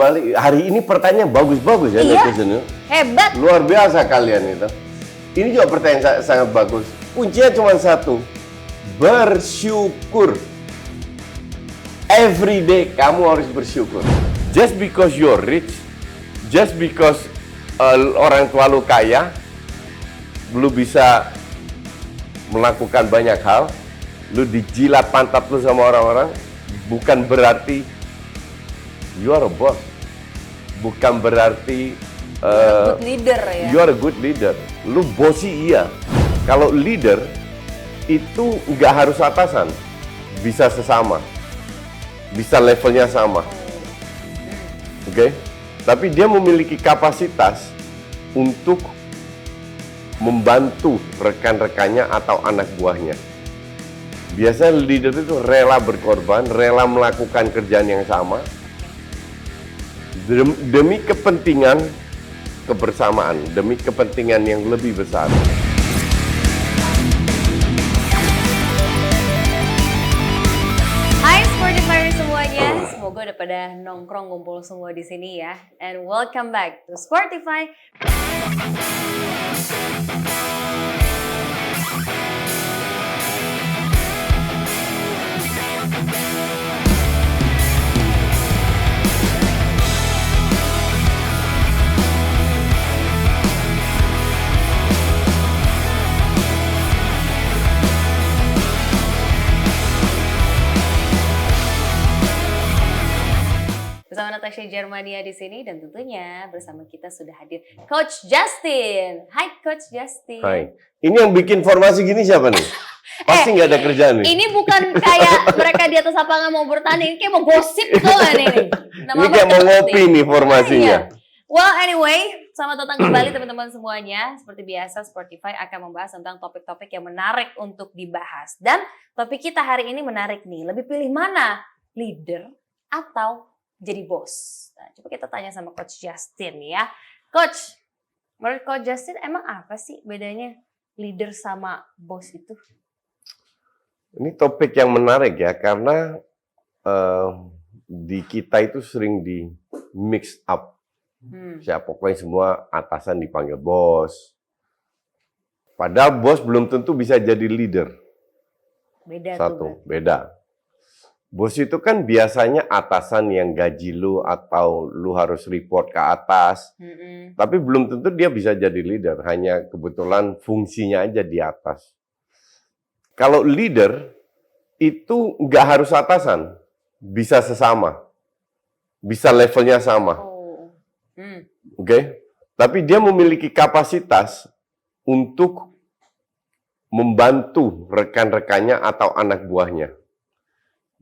kembali. Hari ini pertanyaan bagus-bagus ya, Iya. netizen. Hebat. Luar biasa kalian itu. Ini juga pertanyaan sangat bagus. Kuncinya cuma satu. Bersyukur. Every day kamu harus bersyukur. Just because you're rich, just because orang tua lu kaya, lu bisa melakukan banyak hal, lu dijilat pantat lu sama orang-orang, bukan berarti you are a boss. Bukan berarti Good leader ya. you are a good leader. Lu bosi iya. Kalau leader itu nggak harus atasan, bisa sesama, bisa levelnya sama, oke? Tapi dia memiliki kapasitas untuk membantu rekan-rekannya atau anak buahnya. Biasanya leader itu rela berkorban, rela melakukan kerjaan yang sama demi kepentingan kebersamaan, demi kepentingan yang lebih besar. Hai Sportify semuanya, semoga udah pada nongkrong ngumpul semua di sini ya. And welcome back to Sportify. Bersama Natasha Germania di sini dan tentunya bersama kita sudah hadir Coach Justin. Hai Coach Justin. Hai. Ini yang bikin formasi gini siapa nih? Pasti nggak ada kerjaan nih. Ini bukan kayak mereka di atas lapangan mau bertanding, ini kayak mau gosip tuh kan ini. Ini kayak mau ngopi nih formasinya. Iya. Well anyway, selamat datang kembali teman-teman semuanya. Seperti biasa, Sportify akan membahas tentang topik-topik yang menarik untuk dibahas. Dan topik kita hari ini menarik nih. Lebih pilih mana? Leader atau jadi bos? Nah, coba kita tanya sama Coach Justin ya. Coach, menurut Coach Justin emang apa sih bedanya leader sama bos itu? Ini topik yang menarik ya, karena di kita itu sering di mix up. Siapa pokoknya semua atasan dipanggil bos. Padahal bos belum tentu bisa jadi leader. Beda Satu, tuh. beda. Bos itu kan biasanya atasan yang gaji lu atau lu harus report ke atas. Tapi belum tentu dia bisa jadi leader, hanya kebetulan fungsinya aja di atas. Kalau leader itu nggak harus atasan, bisa sesama, bisa levelnya sama. Oke? Tapi dia memiliki kapasitas untuk membantu rekan-rekannya atau anak buahnya.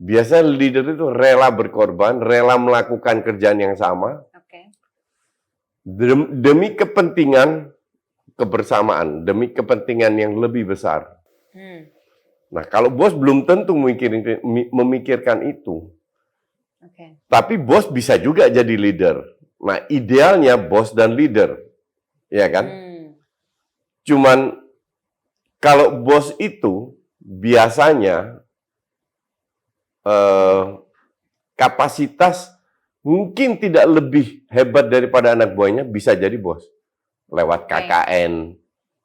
Biasanya leader itu rela berkorban, rela melakukan kerjaan yang sama demi kepentingan kebersamaan, demi kepentingan yang lebih besar. Nah, kalau bos belum tentu memikirkan itu. Tapi bos bisa juga jadi leader. Nah, idealnya bos dan leader, ya kan? Cuman kalau bos itu biasanya kapasitas mungkin tidak lebih hebat daripada anak buahnya, bisa jadi bos. Lewat KKN,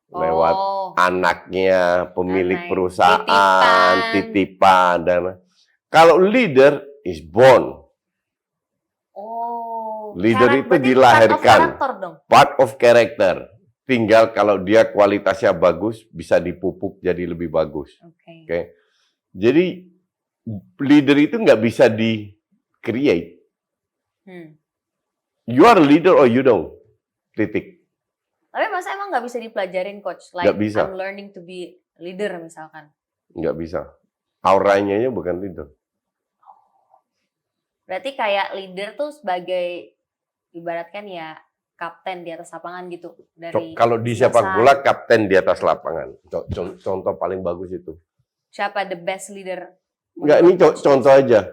lewat anaknya, pemilik perusahaan, titipan. Dan kalau leader is born. Leader itu dilahirkan, part of character. Tinggal kalau dia kualitasnya bagus, bisa dipupuk jadi lebih bagus. Oke. Jadi leader itu nggak bisa di-create. You are a leader or you don't. Titik. Tapi masa emang nggak bisa dipelajarin, Coach? Like, Nggak bisa. I'm learning to be leader misalkan. Nggak bisa. Auranya bukan leader. Berarti kayak leader tuh sebagai, ibaratkan ya, kapten di atas lapangan gitu. Kalau di sepak bola, kapten di atas lapangan. Contoh paling bagus itu. Siapa the best leader? Enggak, ini contoh aja.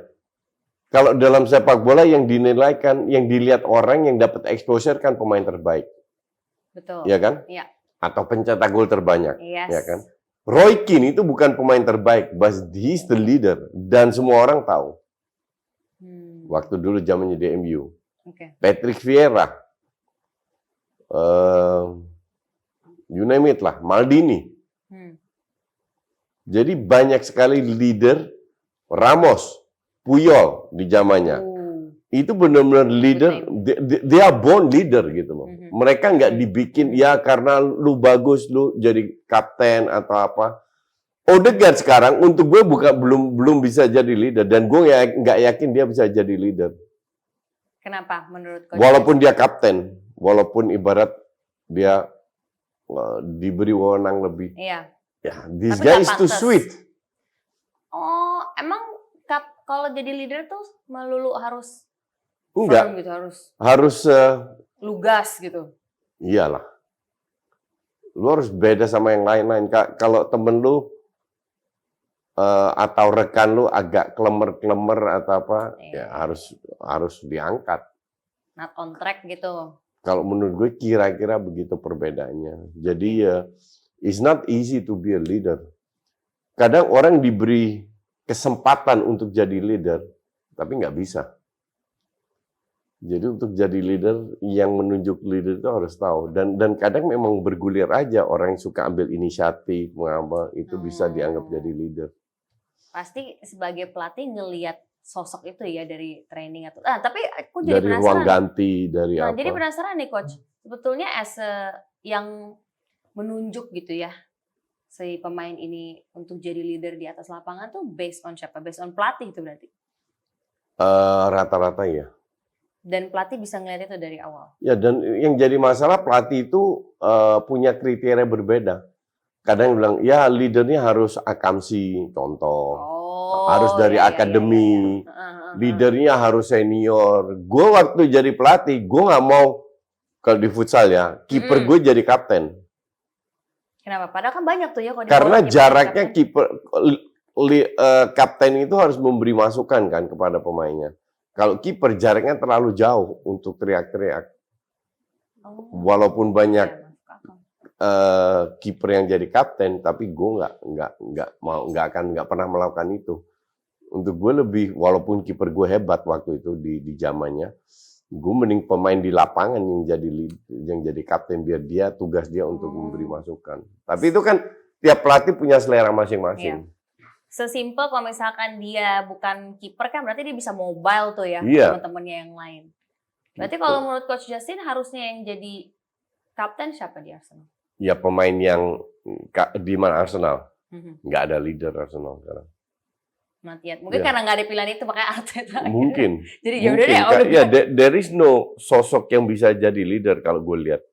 Kalau dalam sepak bola yang dinilaikan, yang dilihat orang yang dapat exposure kan pemain terbaik. Betul. Iya kan? Iya. Atau pencetak gol terbanyak. Yes. Ya kan? Roy Keane itu bukan pemain terbaik, but he is the leader. Dan semua orang tahu. Waktu dulu zamannya di MU. Patrick Vieira, you name it lah, Maldini. Jadi banyak sekali leader, Ramos, Puyol di zamannya. Itu benar-benar leader, they are born leader gitu loh. Mereka nggak dibikin, ya karena lu bagus, lu jadi kapten atau apa. Odegaard sekarang untuk gue belum bisa jadi leader, dan gue nggak yakin dia bisa jadi leader. Kenapa menurut Coach? Walaupun dia kapten, walaupun ibarat dia diberi wewenang lebih. Iya. Ya, this guy is too sweet. Oh, emang kalau jadi leader tuh melulu harus enggak firm gitu, harus lugas gitu. Iyalah. Lu harus beda sama yang lain-lain. Kalau temen lu atau rekan lu agak klemer-klemer atau apa, ya harus diangkat. Not on track gitu. Kalau menurut gue kira-kira begitu perbedaannya. Jadi ya it's not easy to be a leader. Kadang orang diberi kesempatan untuk jadi leader, tapi nggak bisa. Jadi untuk jadi leader, yang menunjuk leader itu harus tahu. Dan kadang memang bergulir aja orang yang suka ambil inisiatif, itu bisa dianggap jadi leader. Pasti sebagai pelatih ngelihat sosok itu ya dari training atau tapi aku jadi dari penasaran. Ruang ganti, dari apa. Jadi penasaran nih Coach, sebetulnya yang menunjuk gitu ya si pemain ini untuk jadi leader di atas lapangan tuh based on siapa? Based on pelatih itu berarti? Rata-rata ya. Dan pelatih bisa ngeliat itu dari awal? Ya, dan yang jadi masalah pelatih itu punya kriteria berbeda. Kadang bilang, ya leadernya harus akamsi, contoh. Harus dari akademi. Leadernya harus senior. Gue waktu jadi pelatih, gue nggak mau, kalau di futsal ya, kiper gue jadi kapten. Kenapa? Padahal kan banyak tuh ya. Karena jaraknya kapten itu harus memberi masukan kan kepada pemainnya. Kalau kiper jaraknya terlalu jauh untuk teriak-teriak. Walaupun banyak kiper yang jadi kapten, tapi gue nggak pernah melakukan itu. Untuk gue lebih, walaupun kiper gue hebat waktu itu di zamannya, gue mending pemain di lapangan yang jadi kapten, biar dia tugas dia untuk memberi masukan. Tapi itu kan tiap pelatih punya selera masing-masing. Iya. Sesimpel kalau misalkan dia bukan kiper kan berarti dia bisa mobile tuh ya, teman-temannya yang lain. Berarti kalau menurut Coach Justin harusnya yang jadi kapten siapa di Arsenal? Ya pemain yang di mana Arsenal? Nggak ada leader Arsenal sekarang. Mungkin karena nggak ada pilihan itu makanya Arteta. Mungkin. Jadi yaudah deh. Ya, there is no sosok yang bisa jadi leader kalau gue lihat.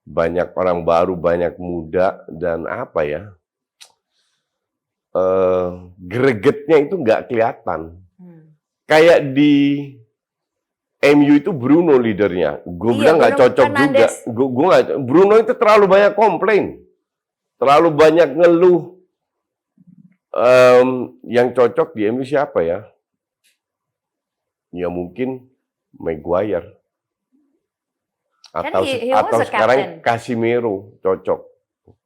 Banyak orang baru, banyak muda, dan apa ya? Gregetnya itu nggak kelihatan. Kayak di MU itu Bruno leadernya. Gue bilang nggak cocok juga. Bruno itu terlalu banyak komplain. Terlalu banyak ngeluh. Yang cocok di MU siapa ya? Ya mungkin Maguire. Atau sekarang Casemiro cocok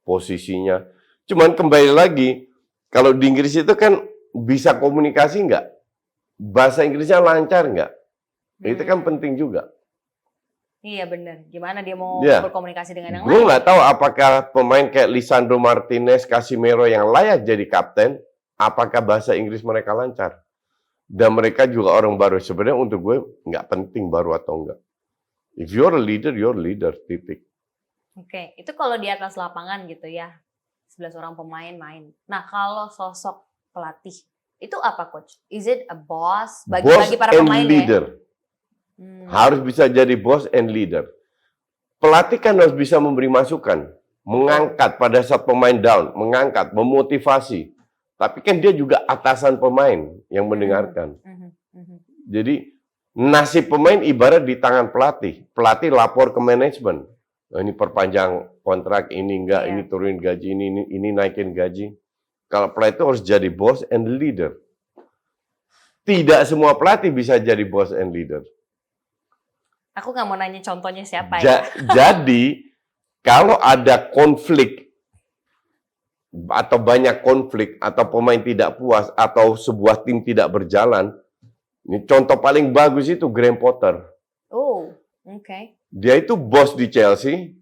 posisinya. Cuman kembali lagi, kalau di Inggris itu kan bisa komunikasi nggak? Bahasa Inggrisnya lancar nggak? Itu kan penting juga. Iya benar. Gimana dia mau berkomunikasi dengan yang lain? Gue nggak tahu apakah pemain kayak Lisandro Martinez, Casemiro yang layak jadi kapten, apakah bahasa Inggris mereka lancar? Dan mereka juga orang baru. Sebenarnya untuk gue nggak penting baru atau enggak. If you're a leader, titik. Oke, itu kalau di atas lapangan gitu ya. 11 orang pemain main. Nah, kalau sosok pelatih, itu apa Coach? Is it a boss? Bagi para pemain leader. Harus bisa jadi boss and leader. Pelatih kan harus bisa memberi masukan, mengangkat pada saat pemain down, mengangkat, memotivasi. Tapi kan dia juga atasan pemain yang mendengarkan. Jadi nasib pemain ibarat di tangan pelatih. Pelatih lapor ke manajemen. Nah, ini perpanjang kontrak, ini enggak, ini turunin gaji, ini naikin gaji. Kalau pelatih harus jadi boss and leader. Tidak semua pelatih bisa jadi boss and leader. Aku nggak mau nanya contohnya siapa ya. Jadi, kalau ada konflik, atau banyak konflik, atau pemain tidak puas, atau sebuah tim tidak berjalan, ini contoh paling bagus itu Graham Potter. Oke. Dia itu bos di Chelsea,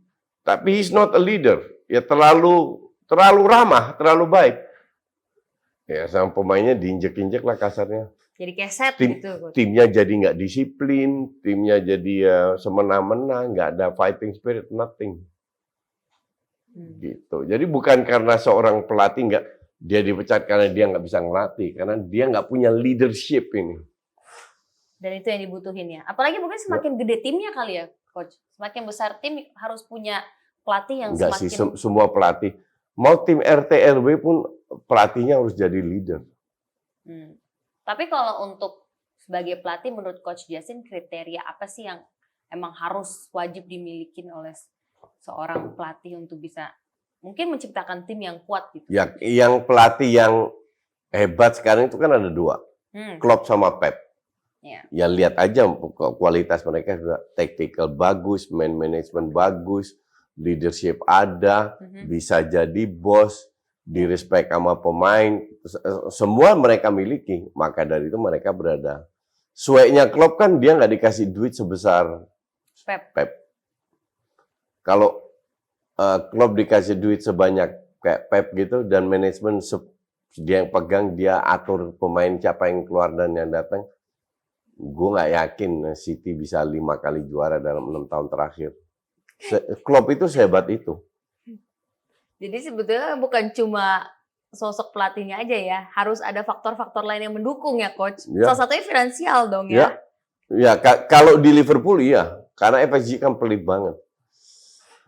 tapi he's not a leader. Ya terlalu ramah, terlalu baik. Ya sama pemainnya diinjek-injek lah kasarnya. Jadi keset gitu. Timnya jadi nggak disiplin, timnya jadi semena-mena, nggak ada fighting spirit, nothing. Gitu. Jadi bukan karena seorang pelatih dia dipecat karena dia nggak bisa ngelatih, karena dia nggak punya leadership ini. Dan itu yang dibutuhin ya. Apalagi mungkin semakin gede timnya kali ya, Coach. Semakin besar tim harus punya pelatih yang Enggak semakin... sih, semua pelatih. Mau tim RT RW pun pelatihnya harus jadi leader. Tapi kalau untuk sebagai pelatih, menurut Coach Justin, kriteria apa sih yang emang harus wajib dimiliki oleh seorang pelatih untuk bisa mungkin menciptakan tim yang kuat gitu? Ya, yang pelatih yang hebat sekarang itu kan ada 2. Klopp sama Pep. Ya lihat aja kualitas mereka juga, tactical bagus, management bagus, leadership ada, bisa jadi bos, direspek sama pemain, semua mereka miliki. Maka dari itu mereka berada. Sueknya Klopp kan dia nggak dikasih duit sebesar Pep. Kalau Klopp dikasih duit sebanyak kayak Pep gitu, dan manajemen dia yang pegang, dia atur pemain siapa yang keluar dan yang datang. Gue nggak yakin City bisa 5 kali juara dalam 6 tahun terakhir. Klopp itu sehebat itu. Jadi sebetulnya bukan cuma sosok pelatihnya aja ya, harus ada faktor-faktor lain yang mendukung ya, Coach. Ya. Salah satunya finansial dong ya. Ya, kalau di Liverpool iya, karena FSG kan pelit banget.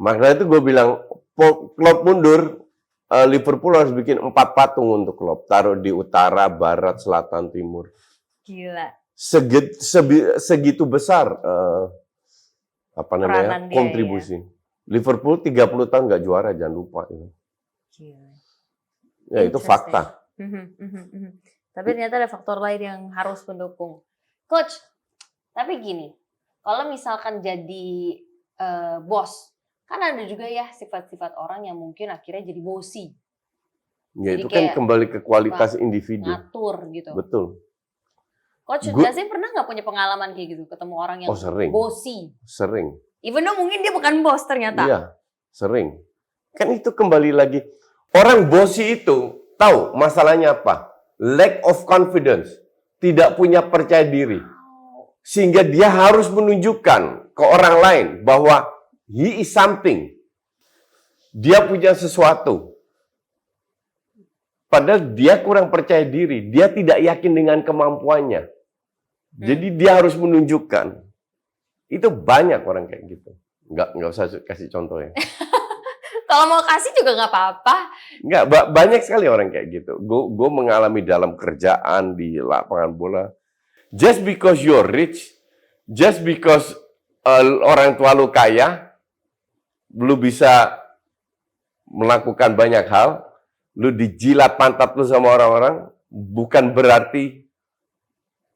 Makanya itu gue bilang, Klopp mundur, Liverpool harus bikin 4 patung untuk Klopp, taruh di utara, barat, selatan, timur. Gila. Segitu besar kontribusi. Liverpool 30 tahun nggak juara, jangan lupa. Gila. Ya itu fakta. Tapi ternyata ada faktor lain yang harus mendukung. Coach, tapi gini, kalau misalkan jadi bos, kan ada juga ya sifat-sifat orang yang mungkin akhirnya jadi bossy. Ya jadi itu kan kembali ke kualitas individu. Ngatur gitu. Betul. Coach Justin pernah nggak punya pengalaman kayak gitu, ketemu orang yang bossy? Sering. Even though mungkin dia bukan bos ternyata. Iya, sering. Kan itu kembali lagi. Orang bossy itu, tahu masalahnya apa? Lack of confidence. Tidak punya percaya diri. Sehingga dia harus menunjukkan ke orang lain bahwa he is something. Dia punya sesuatu. Padahal dia kurang percaya diri. Dia tidak yakin dengan kemampuannya. Jadi dia harus menunjukkan. Itu banyak orang kayak gitu. Nggak usah kasih contoh ya. Kalau mau kasih juga nggak apa-apa. Nggak, banyak sekali orang kayak gitu. Gue mengalami dalam kerjaan, di lapangan bola. Just because you're rich, just because orang tua lu kaya, lu bisa melakukan banyak hal, lu dijilat pantat lu sama orang-orang, bukan berarti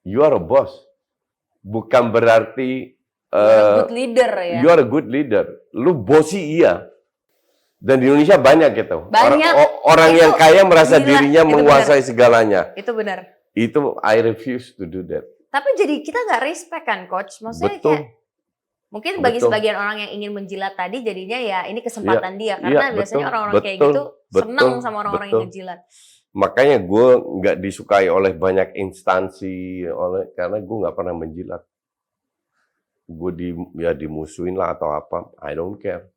you are a boss. Bukan berarti good leader ya. You are a good leader. Lu bossy iya. Dan di Indonesia banyak gitu. Banyak. Orang yang kaya merasa dirinya menguasai segalanya. Itu benar. Itu I refuse to do that. Tapi jadi kita nggak respect kan, Coach? Maksudnya kayak mungkin bagi sebagian orang yang ingin menjilat tadi jadinya ya ini kesempatan dia. Karena biasanya orang-orang kayak gitu senang sama orang-orang yang ngejilat. Makanya gue nggak disukai oleh banyak instansi, karena gue nggak pernah menjilat. Gue dimusuhin lah atau apa, I don't care.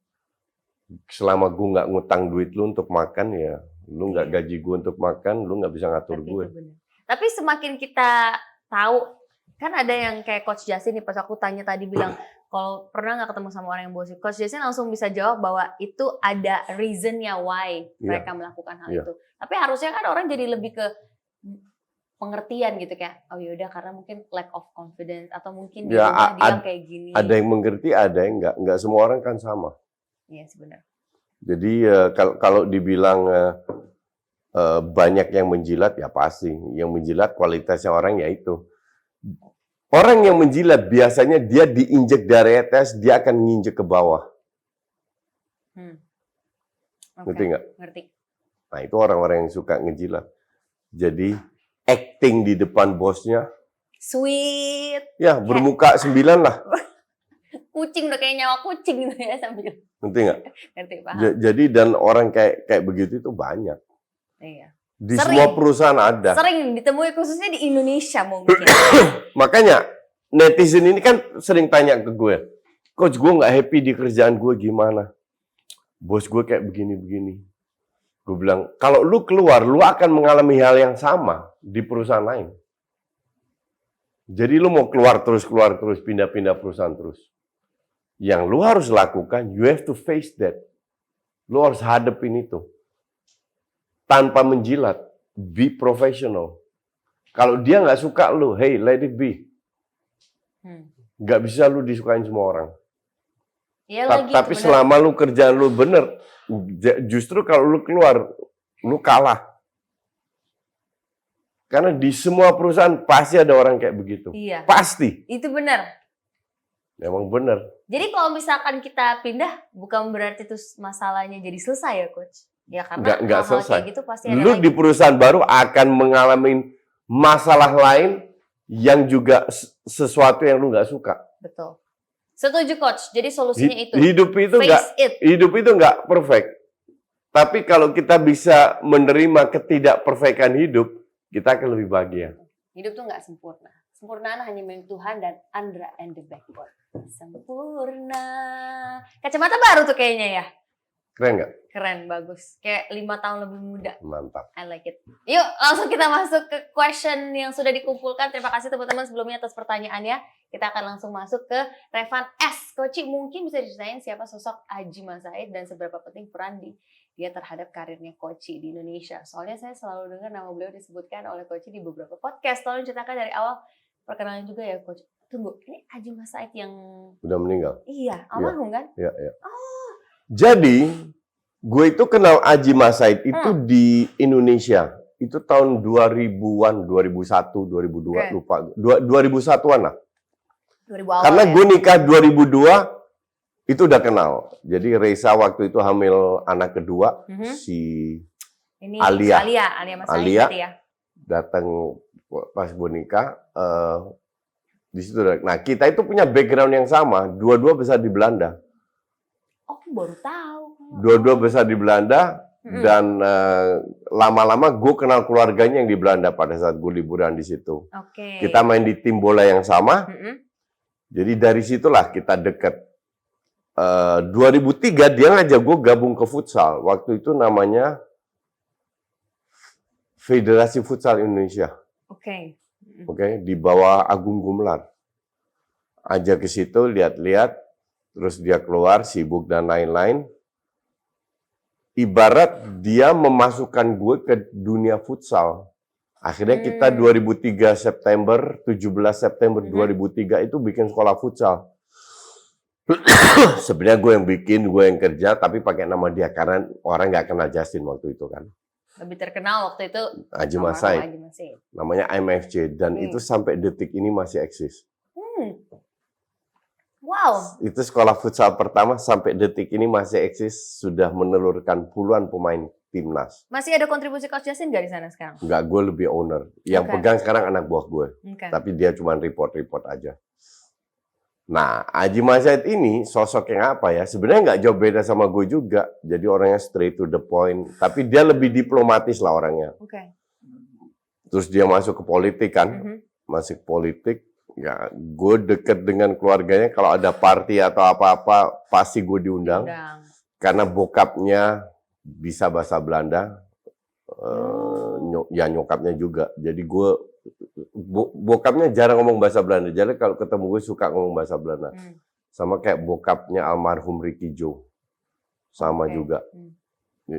Selama gue nggak ngutang duit lu untuk makan ya, lu nggak gaji gue untuk makan, lu nggak bisa ngatur gue. Tapi semakin kita tahu, kan ada yang kayak Coach Justin nih, pas aku tanya tadi bilang kalau pernah nggak ketemu sama orang yang bossy, Coach Justin langsung bisa jawab bahwa itu ada reasonnya why mereka melakukan hal itu. Tapi harusnya kan orang jadi lebih ke pengertian gitu, kayak oh yaudah karena mungkin lack of confidence atau mungkin dia kayak gini. Ada yang mengerti, ada yang nggak semua orang kan sama. Iya sebenarnya. Jadi kalau dibilang banyak yang menjilat ya pasti, yang menjilat kualitasnya orang ya itu. Orang yang menjilat biasanya dia diinjek dari atas, dia akan nginjek ke bawah. Ngerti nggak? Ngerti. Nah itu orang-orang yang suka ngejilat. Jadi acting di depan bosnya. Sweet. Ya bermuka 9 lah. kucing udah kayak nyawa kucing gitu ya sambil. Ngerti nggak? Ngerti, paham. Jadi dan orang kayak begitu itu banyak. Iya. Di Sering. semua perusahaan ada. Sering ditemui khususnya di Indonesia mungkin. Makanya netizen ini kan sering tanya ke gue, Coach gue nggak happy di kerjaan gue gimana? Bos gue kayak begini-begini. Gue bilang, kalau lu keluar, lu akan mengalami hal yang sama di perusahaan lain. Jadi lu mau keluar terus, pindah-pindah perusahaan terus. Yang lu harus lakukan, you have to face that. Lu harus hadepin itu. Tanpa menjilat, be professional. Kalau dia nggak suka lu, hey, let it be. Nggak bisa lu disukain semua orang. Ya, Tapi selama lu kerjaan lu bener, justru kalau lu keluar, lu kalah. Karena di semua perusahaan pasti ada orang kayak begitu. Iya. Pasti. Itu benar. Emang bener. Jadi kalau misalkan kita pindah, bukan berarti itu masalahnya jadi selesai ya, Coach? Ya karena nggak hal-hal selesai. kayak gitu pasti ada Lu lagi. di perusahaan baru akan mengalami masalah lain yang juga sesuatu yang lu nggak suka. Betul. Setuju, Coach. Jadi solusinya itu. Hidup itu nggak perfect. Tapi kalau kita bisa menerima ketidakperfekan hidup, kita akan lebih bahagia. Hidup tuh nggak sempurna. Sempurnaan hanya milik Tuhan dan Andra and the Backbone. Sempurna. Kacamata baru tuh kayaknya ya. Keren nggak? Keren, bagus. Kayak 5 tahun lebih muda. Mantap. I like it. Yuk, langsung kita masuk ke question yang sudah dikumpulkan. Terima kasih teman-teman sebelumnya atas pertanyaannya. Kita akan langsung masuk ke Revan S. Coach, mungkin bisa diceritain siapa sosok Aji Masaid dan seberapa penting peran dia terhadap karirnya Coach di Indonesia. Soalnya saya selalu dengar nama beliau disebutkan oleh Coach di beberapa podcast. Tolong ceritakan dari awal perkenalan juga ya, Coach. Tunggu, ini Aji Masaid yang udah meninggal? Iya, almarhum kan? Iya. Oh. Jadi, gue itu kenal Aji Masaid itu di Indonesia. Itu tahun 2000-an, 2001, 2002, lupa. 2001-an lah. 2000 Karena ya? gue nikah 2002, itu udah kenal. Jadi Reza waktu itu hamil anak kedua, si ini Alia Masaid ya. datang pas gue nikah. Di situ. Nah, kita itu punya background yang sama. Dua-dua besar di Belanda. Oh, baru tahu. Dua-dua besar di Belanda. Dan lama-lama gue kenal keluarganya yang di Belanda pada saat gue liburan di situ. Kita main di tim bola yang sama. Jadi dari situlah kita deket. 2003 dia ngajak gue gabung ke futsal. Waktu itu namanya Federasi Futsal Indonesia. Oke, di bawah Agung Gumelar. Ajak ke situ, lihat-lihat, terus dia keluar sibuk dan lain-lain. Ibarat dia memasukkan gue ke dunia futsal. Akhirnya kita 2003 September, 17 September 2003 itu bikin sekolah futsal. Sebenarnya gue yang bikin, gue yang kerja, tapi pakai nama dia karena orang nggak kenal Justin waktu itu kan. Lebih terkenal waktu itu Aji Masaid. Namanya IMFC dan itu sampai detik ini masih eksis. Wow. Itu sekolah futsal pertama sampai detik ini masih eksis, sudah menelurkan puluhan pemain timnas. Masih ada kontribusi Coach Justin nggak di sana sekarang? Nggak, gue lebih owner. Yang pegang sekarang anak buah gue. Tapi dia cuma report-report aja. Nah, Aji Masaid ini sosok yang apa ya? Sebenarnya nggak jauh beda sama gue juga. Jadi orangnya straight to the point. Tapi dia lebih diplomatis lah orangnya. Terus dia masuk ke politik kan. Masuk politik. Ya, gue deket dengan keluarganya. Kalau ada party atau apa-apa, pasti gue diundang. Karena bokapnya bisa bahasa Belanda. Ya nyokapnya juga. Jadi gue bokapnya jarang ngomong bahasa Belanda. Jadi kalau ketemu gue suka ngomong bahasa Belanda. Sama kayak bokapnya almarhum Ricky Joe. Sama juga.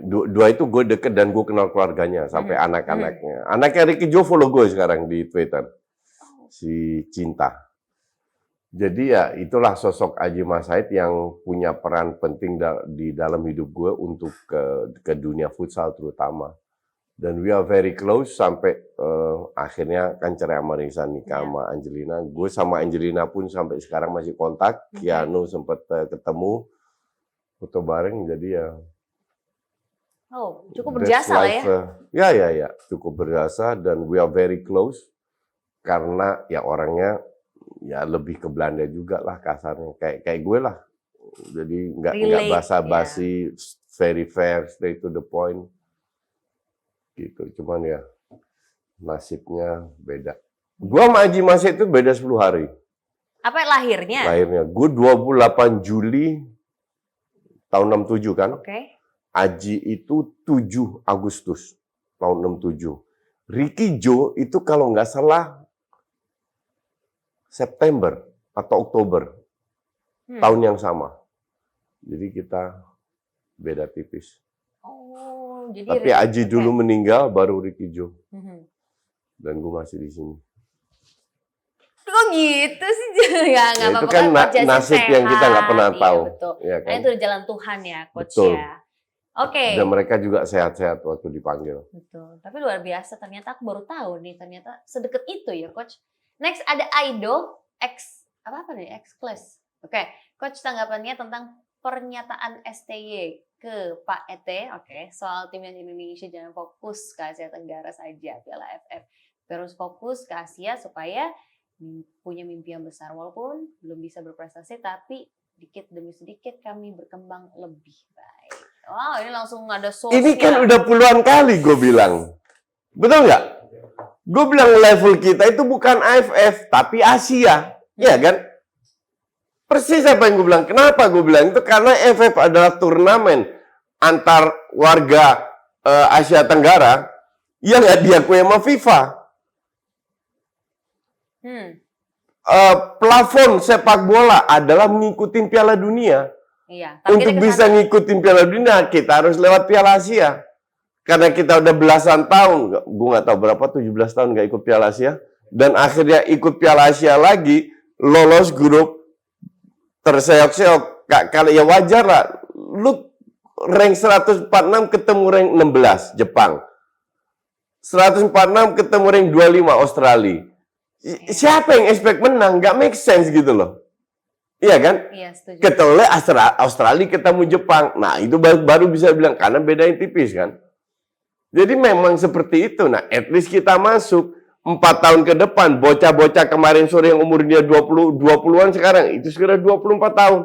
Dua itu gue deket dan gue kenal keluarganya. Sampai anak-anaknya. Anaknya Ricky Joe follow gue sekarang di Twitter. Si Cinta. Jadi ya itulah sosok Aji Masaid yang punya peran penting di dalam hidup gue untuk ke dunia futsal terutama. Dan we are very close sampai akhirnya kan cerai sama Reza, nikah sama Angelina. Gue sama Angelina pun sampai sekarang masih kontak. Keanu sempat ketemu, foto bareng. Jadi ya. Oh, cukup berjasa lah ya. Ya, cukup berjasa dan we are very close karena ya orangnya ya lebih ke Belanda juga lah kasarnya, kayak gue lah. Jadi nggak Relate, basa-basi, very fair, straight to the point. Gitu, cuman ya nasibnya beda. Gua sama Haji Masih itu beda 10 hari. Apa lahirnya? Lahirnya. Gue 28 Juli tahun 67 kan. Oke. Aji itu 7 Agustus tahun 67. Ricky Joe itu kalau nggak salah September atau Oktober tahun yang sama. Jadi kita beda tipis. Oh, jadi Tapi Aji dulu meninggal, baru Ricky Joe. Dan gue masih di sini. Kok gitu sih? Ya nggak apa-apa. Itu kan nasib yang kita nggak pernah tahu. Iya, betul. Ya, kan? Nah, itu jalan Tuhan ya, Coach Betul. ya. Oke. Dan mereka juga sehat-sehat waktu dipanggil. Betul. Tapi luar biasa, ternyata aku baru tahu nih, ternyata sedekat itu ya, Coach. Next ada Aido apa nih? X-Class. Oke, Coach tanggapannya tentang pernyataan STY ke Pak ET, oke, soal timnas Indonesia jangan fokus ke Asia Tenggara saja, Piala AFF. Terus fokus ke Asia supaya punya mimpi yang besar, walaupun belum bisa berprestasi, tapi sedikit demi sedikit kami berkembang lebih baik. Wow, ini langsung ada sosnya. Ini kan udah puluhan kali gue bilang. Betul nggak? Gue bilang level kita itu bukan AFF, tapi Asia. Iya kan? Persis apa yang gue bilang. Kenapa gue bilang itu? Karena AFF adalah turnamen antar warga Asia Tenggara yang nggak diakui sama FIFA. Plafon sepak bola adalah mengikuti Piala Dunia. Iya, untuk bisa ngikutin Piala Dunia, kita harus lewat Piala Asia. Karena kita udah belasan tahun, gue nggak tahu berapa, 17 tahun nggak ikut Piala Asia. Dan akhirnya ikut Piala Asia lagi, lolos grup, terseok-seok. Kalau ya wajar lah, lu rank 146 ketemu rank 16, Jepang. 146 ketemu rank 25, Australia. Siapa yang expect menang? Nggak make sense gitu loh. Iya kan? Iya, setuju. Ketemu Australia ketemu Jepang. Nah, itu baru bisa bilang karena bedain tipis kan. Jadi memang seperti itu. Nah, at least kita masuk 4 tahun ke depan. Bocah-bocah kemarin sore yang umurnya 20-an sekarang itu sekitar 24 tahun.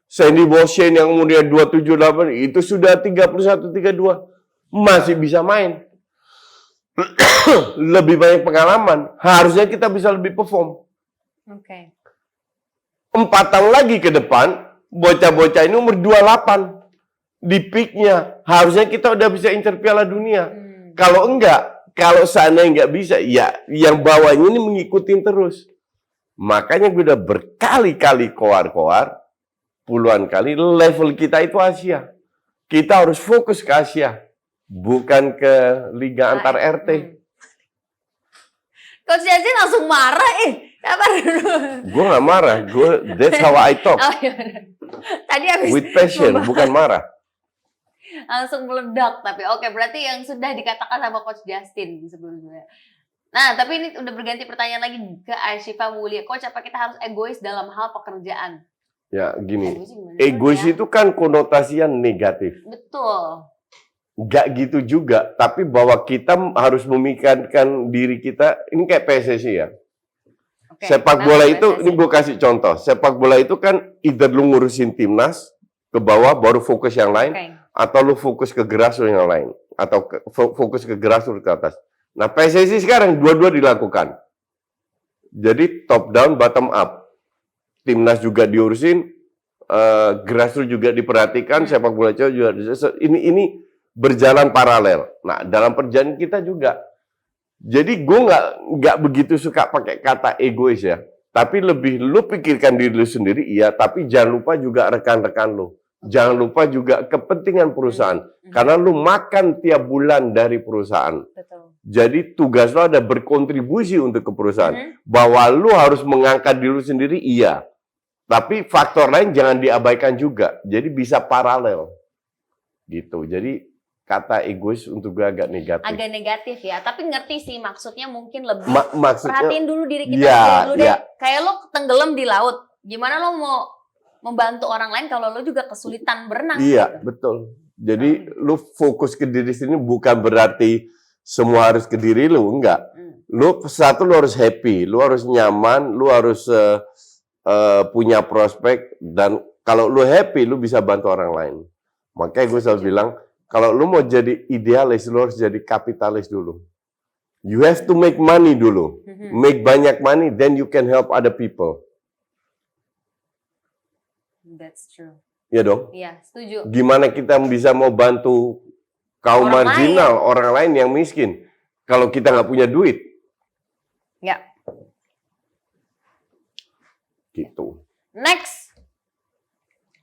Sandy Boshen yang umurnya 27-8 itu sudah 31-32. Masih bisa main. Lebih banyak pengalaman. Harusnya kita bisa lebih perform. Oke. 4 tahun lagi ke depan, bocah-bocah ini umur 28. Di peaknya, harusnya kita udah bisa incer Piala Dunia. Kalau enggak, kalau seandainya enggak bisa, ya yang bawahnya ini mengikutin terus. Makanya gue udah berkali-kali koar-koar, puluhan kali, level kita itu Asia. Kita harus fokus ke Asia, bukan ke Liga Antar RT. Coach Yazid langsung marah, sabar dulu. Gue gak marah, that's how I talk. Oh, iya. Tadi habis with passion, bukan marah. Langsung meledak, tapi oke, berarti yang sudah dikatakan sama Coach Justin sebelumnya. Nah, tapi ini udah berganti pertanyaan lagi ke Ashifa Mulia. Coach, apa kita harus egois dalam hal pekerjaan? Ya, gini, egois itu kan konotasinya negatif. Betul. Nggak gitu juga, tapi bahwa kita harus memikirkan diri kita, ini kayak PSSI ya. Oke, sepak bola itu, ini gue kasih contoh, sepak bola itu kan either lu ngurusin timnas ke bawah baru fokus yang lain, atau lu fokus ke grassroots yang lain, atau fokus ke grassroots ke atas. Nah PSSI sekarang dua-dua dilakukan. Jadi top down, bottom up. Timnas juga diurusin, grassroots juga diperhatikan, sepak bola cowok juga. Ini berjalan paralel. Nah, dalam perjalanan kita juga. Jadi gue nggak begitu suka pakai kata egois ya. Tapi lebih lu pikirkan diri lu sendiri, iya. Tapi jangan lupa juga rekan-rekan lu. Jangan lupa juga kepentingan perusahaan. Karena lu makan tiap bulan dari perusahaan. Betul. Jadi tugas lu ada berkontribusi untuk ke perusahaan. Bahwa lu harus mengangkat diri lu sendiri, iya. Tapi faktor lain jangan diabaikan juga. Jadi bisa paralel. Gitu. Jadi kata egois untuk gue agak negatif. Agak negatif ya, tapi ngerti sih maksudnya mungkin lebih maksudnya, perhatiin dulu diri kita dulu deh. Kayak lo tenggelam di laut, gimana lo mau membantu orang lain kalau lo juga kesulitan berenang? Iya, gitu. Betul. Jadi lo fokus ke diri sendiri bukan berarti semua harus ke diri lo, enggak. Lu harus happy, lu harus nyaman, lu harus punya prospek, dan kalau lu happy, lu bisa bantu orang lain. Makanya gue selalu bilang, kalau lu mau jadi idealis, lu harus jadi kapitalis dulu. You have to make money dulu. Make banyak money, then you can help other people. That's true. Iya dong? Iya, setuju. Gimana kita bisa mau bantu kaum marginal, orang lain yang miskin, kalau kita nggak punya duit? Ya. Gitu. Next,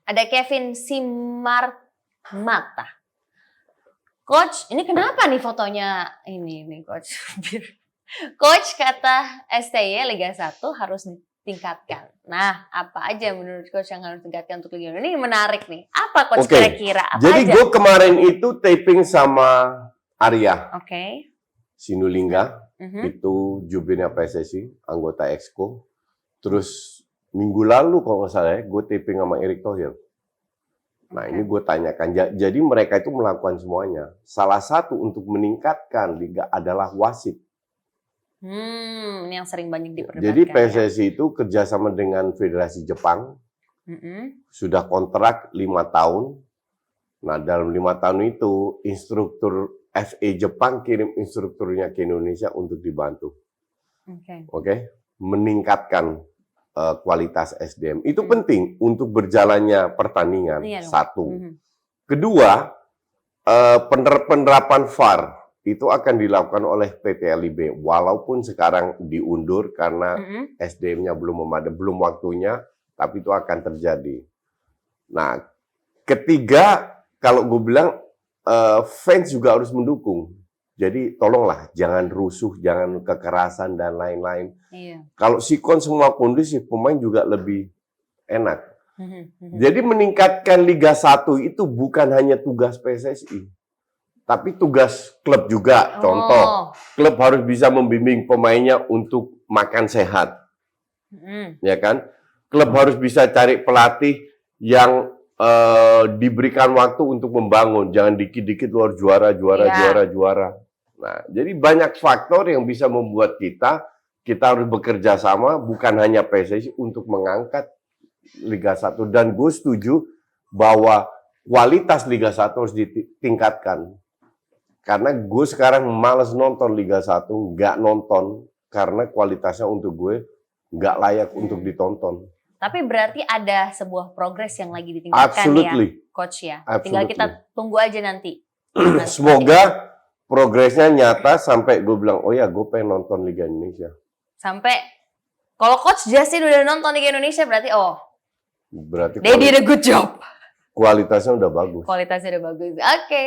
ada Kevin Simarmata. Coach, ini kenapa nih fotonya ini nih Coach? Coach kata STY Liga 1 harus ditingkatkan. Nah, apa aja menurut Coach yang harus ditingkatkan untuk Liga 1? Ini menarik nih. Apa Coach kira-kira? Jadi gue kemarin itu taping sama Arya. Sinulinga, itu jubirnya PSSI, anggota Exco. Terus minggu lalu kalau nggak salah gue taping sama Erick Thohir. Nah ini gue tanyakan, jadi mereka itu melakukan semuanya. Salah satu untuk meningkatkan liga adalah wasit. Ini yang sering banyak diperdebatkan. Jadi PSSI itu kerjasama dengan Federasi Jepang, sudah kontrak 5 tahun. Nah dalam 5 tahun itu instruktur FA Jepang kirim instrukturnya ke Indonesia untuk dibantu. Oke? Meningkatkan kualitas SDM. Itu penting untuk berjalannya pertandingan. Satu. Kedua, penerapan VAR itu akan dilakukan oleh PT LIB. Walaupun sekarang diundur karena SDM-nya belum memadai, belum waktunya, tapi itu akan terjadi. Nah, ketiga, kalau gue bilang, fans juga harus mendukung. Jadi tolonglah jangan rusuh, jangan kekerasan dan lain-lain. Kalau sikon semua kondusif, pemain juga lebih enak. Jadi meningkatkan Liga 1 itu bukan hanya tugas PSSI, tapi tugas klub juga. Contoh, klub harus bisa membimbing pemainnya untuk makan sehat, ya kan? Klub harus bisa cari pelatih yang diberikan waktu untuk membangun, jangan dikit-dikit luar juara. Nah, jadi banyak faktor yang bisa membuat kita harus bekerja sama, bukan hanya PSSI untuk mengangkat Liga 1. Dan gue setuju bahwa kualitas Liga 1 harus ditingkatkan. Karena gue sekarang malas nonton Liga 1, nggak nonton, karena kualitasnya untuk gue nggak layak untuk ditonton. Tapi berarti ada sebuah progres yang lagi ditingkatkan ya, Coach ya. Tinggal kita tunggu aja nanti. Semoga progresnya nyata sampai gue bilang, oh ya gue pengen nonton Liga Indonesia. Sampai, kalau Coach Justin udah nonton Liga Indonesia berarti they did a good job. Kualitasnya udah bagus. Oke.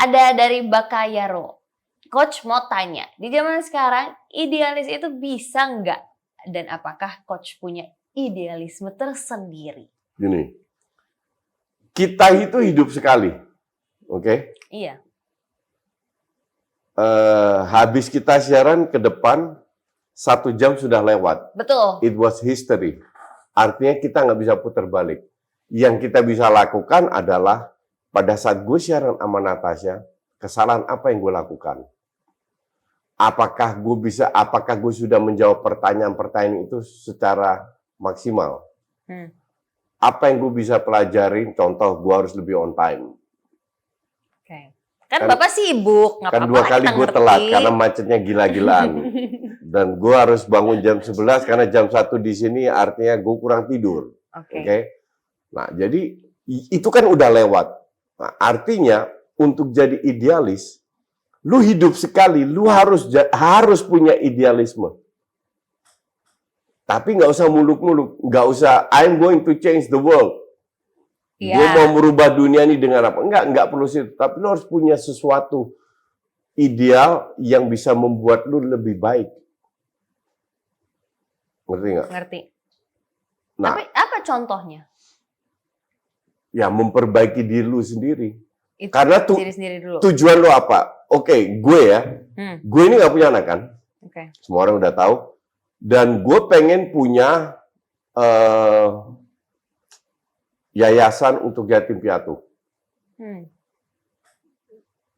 Ada dari Bakayaro. Coach mau tanya, di zaman sekarang idealis itu bisa nggak? Dan apakah Coach punya idealisme tersendiri? Gini, kita itu hidup sekali, oke? Iya. Habis kita siaran ke depan, 1 jam sudah lewat. Betul. It was history. Artinya kita nggak bisa putar balik. Yang kita bisa lakukan adalah pada saat gue siaran sama Natasha, kesalahan apa yang gue lakukan? Apakah gue sudah menjawab pertanyaan-pertanyaan itu secara maksimal? Apa yang gue bisa pelajarin? Contoh, gue harus lebih on time. Kan Bapak sibuk, nggak apa-apa. 2 kali gue telat karena macetnya gila-gilaan. Dan gue harus bangun jam 11 karena jam 1 di sini artinya gue kurang tidur. Oke. Nah, jadi itu kan udah lewat. Nah, artinya untuk jadi idealis, lu hidup sekali, lu harus punya idealisme. Tapi nggak usah muluk-muluk, nggak usah I'm going to change the world. Gue mau merubah dunia ini dengan apa? Enggak perlu sih. Tapi lo harus punya sesuatu ideal yang bisa membuat lo lebih baik. Ngerti nggak? Ngerti. Nah, tapi apa contohnya? Ya memperbaiki diri lu sendiri. Itu karena diri sendiri dulu. Tujuan lo apa? Oke, gue ya. Gue ini nggak punya anak kan? Semua orang udah tahu. Dan gue pengen punya yayasan untuk yatim piatu.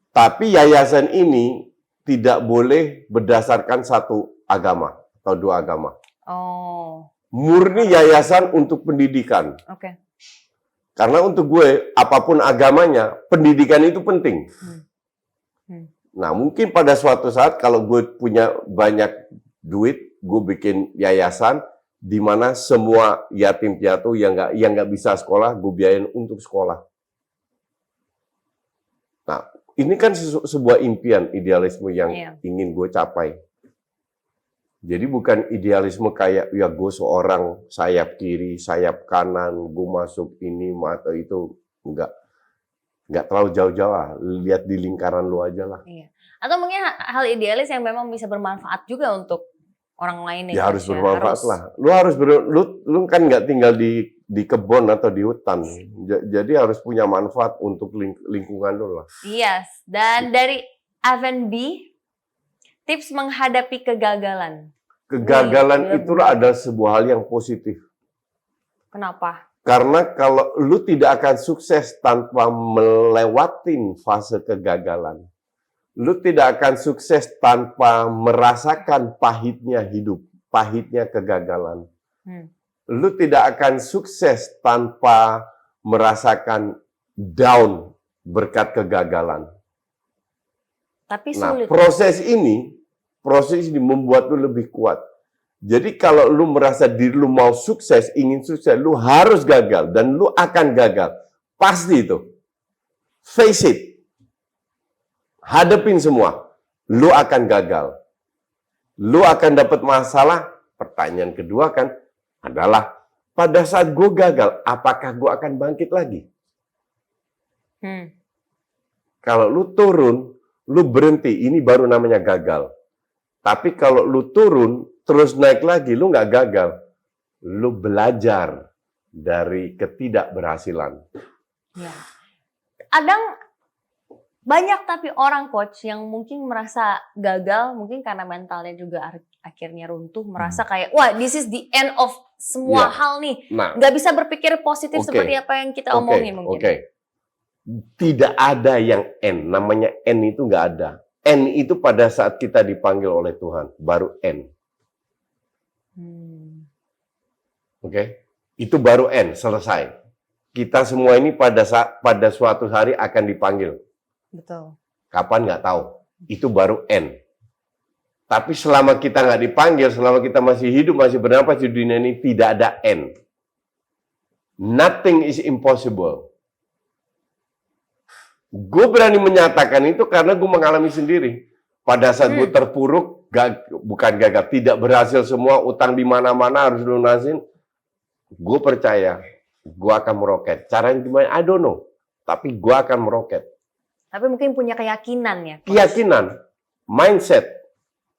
Tapi yayasan ini tidak boleh berdasarkan satu agama atau dua agama. Oh, Murni yayasan untuk pendidikan. oke. Karena untuk gue, apapun agamanya, pendidikan itu penting. Nah, mungkin pada suatu saat kalau gue punya banyak duit, gue bikin yayasan di mana semua yatim piatu yang nggak bisa sekolah, gue biayain untuk sekolah. Nah, ini kan sebuah impian, idealisme yang ingin gue capai. Jadi bukan idealisme kayak ya gue seorang sayap kiri, sayap kanan, gue masuk ini atau itu, nggak terlalu jauh-jauh lah. Lihat di lingkaran lu aja lah. Iya. Atau mungkin hal idealis yang memang bisa bermanfaat juga untuk orang lain. Ya harus bermanfaat lah. Lu kan nggak tinggal di kebun atau di hutan. Jadi harus punya manfaat untuk lingkungan lu lah. Yes. Dan dari F&B, tips menghadapi kegagalan. Kegagalan itulah adalah sebuah hal yang positif. Kenapa? Karena kalau lu tidak akan sukses tanpa melewatin fase kegagalan. Lu tidak akan sukses tanpa merasakan pahitnya hidup, pahitnya kegagalan. Lu tidak akan sukses tanpa merasakan down berkat kegagalan. Tapi sulit. Nah, proses ini membuat lu lebih kuat. Jadi kalau lu merasa diri lu mau sukses, ingin sukses, lu harus gagal dan lu akan gagal. Pasti itu. Face it. Hadapin semua. Lu akan gagal. Lu akan dapat masalah. Pertanyaan kedua kan adalah pada saat gue gagal, apakah gue akan bangkit lagi? Kalau lu turun, lu berhenti, ini baru namanya gagal. Tapi kalau lu turun, terus naik lagi, lu nggak gagal. Lu belajar dari ketidakberhasilan. Ya. Banyak tapi orang coach yang mungkin merasa gagal, mungkin karena mentalnya juga akhirnya runtuh, merasa kayak, wah this is the end of semua hal nih. Nah, nggak bisa berpikir positif seperti apa yang kita omongin mungkin. Tidak ada yang end, namanya end itu nggak ada. N itu pada saat kita dipanggil oleh Tuhan, baru N. Itu baru N, selesai. Kita semua ini pada suatu hari akan dipanggil. Betul. Kapan nggak tahu. Itu baru N. Tapi selama kita nggak dipanggil, selama kita masih hidup, masih bernapas di dunia ini, tidak ada N. Nothing is impossible. Gue berani menyatakan itu karena gue mengalami sendiri. Pada saat gue terpuruk, bukan gagal, tidak berhasil semua, utang di mana-mana harus lunasin. Gue percaya, gue akan meroket. Caranya gimana? I don't know. Tapi gue akan meroket. Tapi mungkin punya keyakinan ya? Keyakinan, mindset.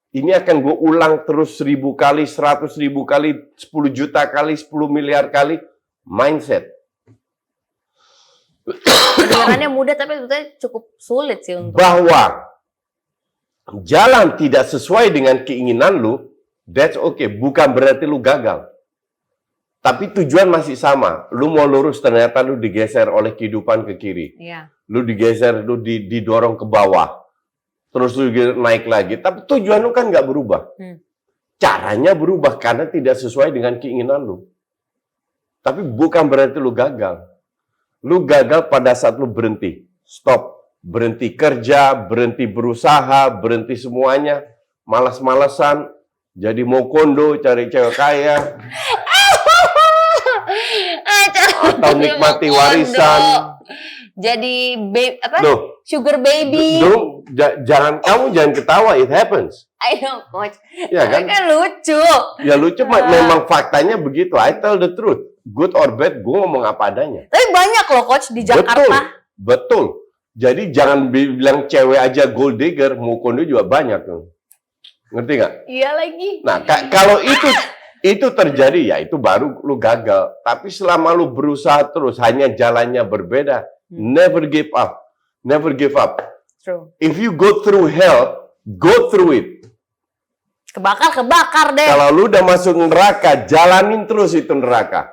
Ini akan gue ulang terus 1000 kali, 100.000 kali, 10 juta kali, 10 miliar kali. Mindset. Kedengarannya mudah tapi sebetulnya cukup sulit sih untuk bahwa jalan tidak sesuai dengan keinginan lu, that's okay. Bukan berarti lu gagal. Tapi tujuan masih sama. Lu mau lurus, ternyata lu digeser oleh kehidupan ke kiri. Iya. Lu digeser, lu didorong ke bawah. Terus lu naik lagi. Tapi tujuan lu kan nggak berubah. Caranya berubah karena tidak sesuai dengan keinginan lu. Tapi bukan berarti lu gagal. Lu gagal pada saat lu berhenti. Stop. Berhenti kerja, berhenti berusaha, berhenti semuanya. Malas-malesan. Jadi mau kondo, cari cewek kaya. Atau nikmati warisan. Jadi sugar baby. Kamu jangan ketawa, it happens. I know, coach. Ya kan? Kan lucu. Ya lucu, memang faktanya begitu. I tell the truth. Good or bad, gue ngomong apa adanya. Tapi banyak loh coach di Jakarta. Betul. Jadi jangan bilang cewek aja gold digger, mau kondo juga banyak tuh. Ngerti nggak? Iya lagi. Nah, kalau itu terjadi, ya itu baru lu gagal. Tapi selama lu berusaha terus, hanya jalannya berbeda, never give up. Never give up. True. If you go through hell, go through it. Kebakar deh. Kalau lu udah masuk neraka, jalanin terus itu neraka.